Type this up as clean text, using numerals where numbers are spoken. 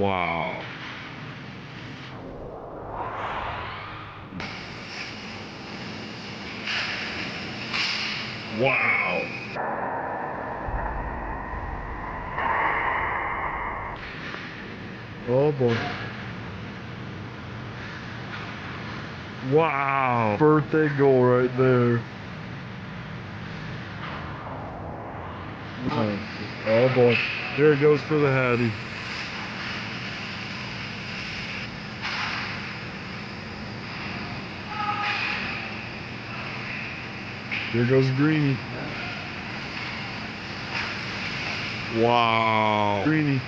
Wow. Wow. Oh boy. Wow. Birthday goal right there. Oh boy. There it goes for the Hattie. There goes Greeny. Wow. Greeny.